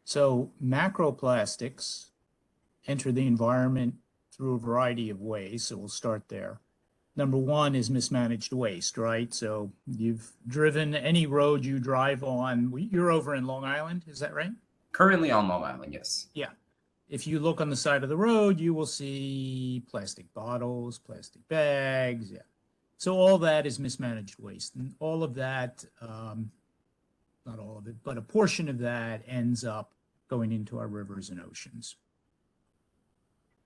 So macroplastics enter the environment through a variety of ways. So we'll start there. Number one is mismanaged waste, right? So you've driven any road you drive on. You're over in Long Island, is that right? Currently on Long Island, yes. Yeah. If you look on the side of the road, you will see plastic bottles, plastic bags. Yeah. So all that is mismanaged waste. And all of that, not all of it, but a portion of that ends up going into our rivers and oceans.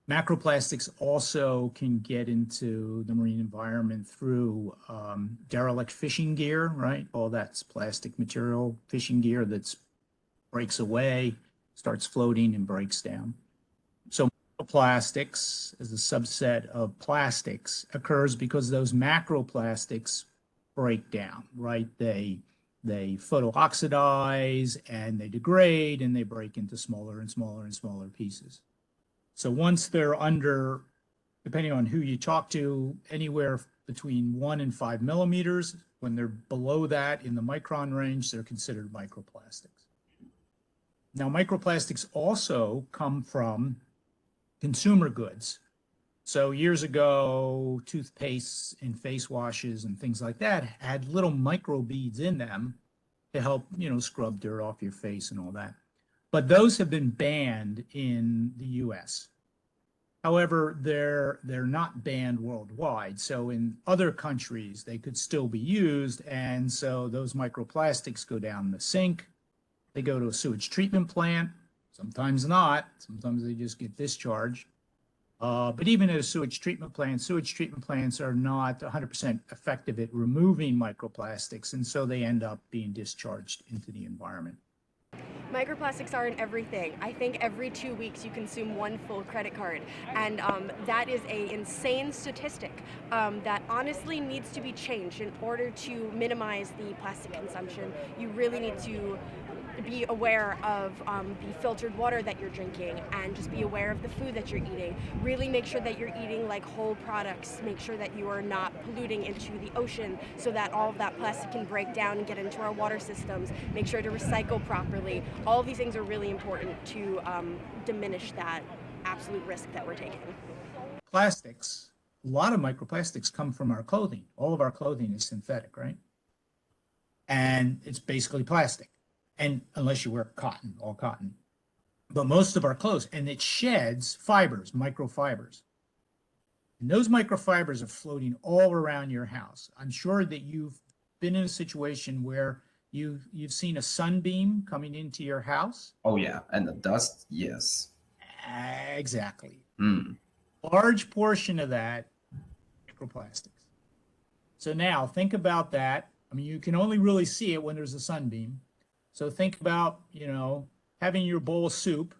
Macroplastics also can get into the marine environment through derelict fishing gear, right? All that's plastic material, fishing gear that breaks away, starts floating and breaks down. So microplastics as a subset of plastics occurs because those macroplastics break down, right? They photooxidize and they degrade and they break into smaller and smaller and smaller pieces. So once they're under, depending on who you talk to, anywhere between 1 and 5 millimeters, when they're below that in the micron range, they're considered microplastics. Now, microplastics also come from consumer goods. So years ago, toothpastes and face washes and things like that had little microbeads in them to help, scrub dirt off your face and all that. But those have been banned in the US. However, they're not banned worldwide. So in other countries, they could still be used. And so those microplastics go down the sink. They go to a sewage treatment plant. Sometimes not. Sometimes they just get discharged. But even at a sewage treatment plants are not 100% effective at removing microplastics. And so they end up being discharged into the environment. Microplastics are in everything. I think every 2 weeks you consume one full credit card, and that is an insane statistic that honestly needs to be changed in order to minimize the plastic consumption. You really need to be aware of the filtered water that you're drinking, and just be aware of the food that you're eating. Really make sure that you're eating like whole products. Make sure that you are not polluting into the ocean so that all of that plastic can break down and get into our water systems. Make sure to recycle properly. All of these things are really important to diminish that absolute risk that we're taking. Plastics, a lot of microplastics come from our clothing. All of our clothing is synthetic, right? And it's basically plastic. And unless you wear cotton, all cotton. But most of our clothes, and it sheds fibers, microfibers. And those microfibers are floating all around your house. I'm sure that you've been in a situation where you've seen a sunbeam coming into your house. Oh, yeah. And the dust, yes. Exactly. Mm. Large portion of that, microplastics. So now think about that. I mean, you can only really see it when there's a sunbeam. So think about, having your bowl of soup,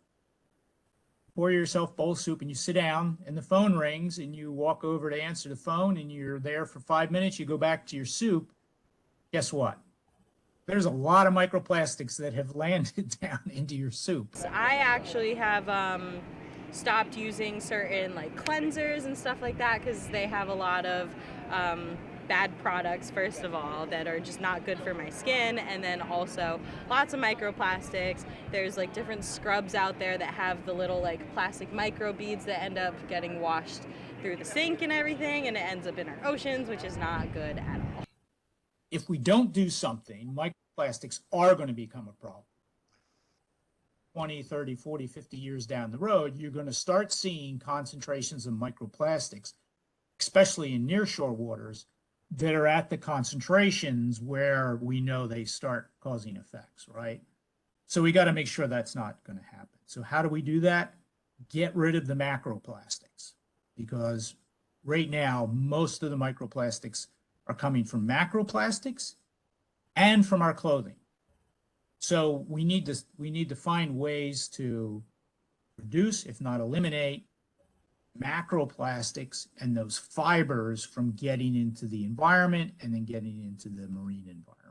pour yourself bowl of soup, and you sit down and the phone rings and you walk over to answer the phone and you're there for 5 minutes, you go back to your soup. Guess what? There's a lot of microplastics that have landed down into your soup. I actually have stopped using certain cleansers and stuff like that because they have a lot of bad products, first of all, that are just not good for my skin, and then also lots of microplastics. There's different scrubs out there that have the little plastic microbeads that end up getting washed through the sink and everything, and it ends up in our oceans, which is not good at all. If we don't do something, microplastics are going to become a problem. 20, 30, 40, 50 years down the road, you're going to start seeing concentrations of microplastics, especially in nearshore waters, that are at the concentrations where we know they start causing effects, right? So we got to make sure that's not going to happen. So how do we do that? Get rid of the macroplastics, because right now, most of the microplastics are coming from macroplastics and from our clothing. So we need to find ways to reduce, if not eliminate, macroplastics and those fibers from getting into the environment and then getting into the marine environment.